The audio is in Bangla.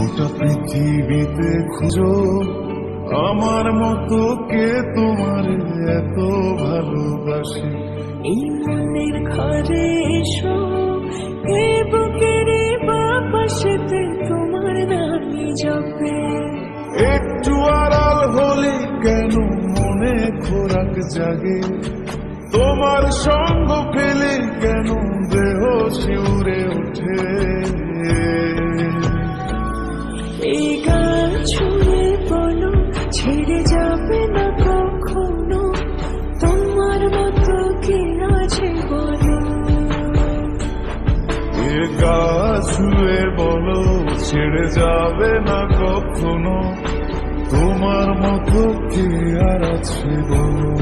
গোটা পৃথিবীতে খুঁজো আমার মতো কে তোমার এত ভালোবাসে। এই মনের ঘরে এসো, এই বুকের বাপাশেতে তোমার নামই জপে। একটু আড়াল হলে কেন মনে খোরাক জাগে, তোমার সঙ্গ পেলে কেন দেহ শিউরে ওঠে। এই গান ছুঁয়ে বলো ছেড়ে যাবে না কখনো, তোমার মতো কে আছে বলো। এ গা ছুঁয়ে বলো ছেড়ে যাবে না কখনো, তোমার মতো কে আর আছে বলো।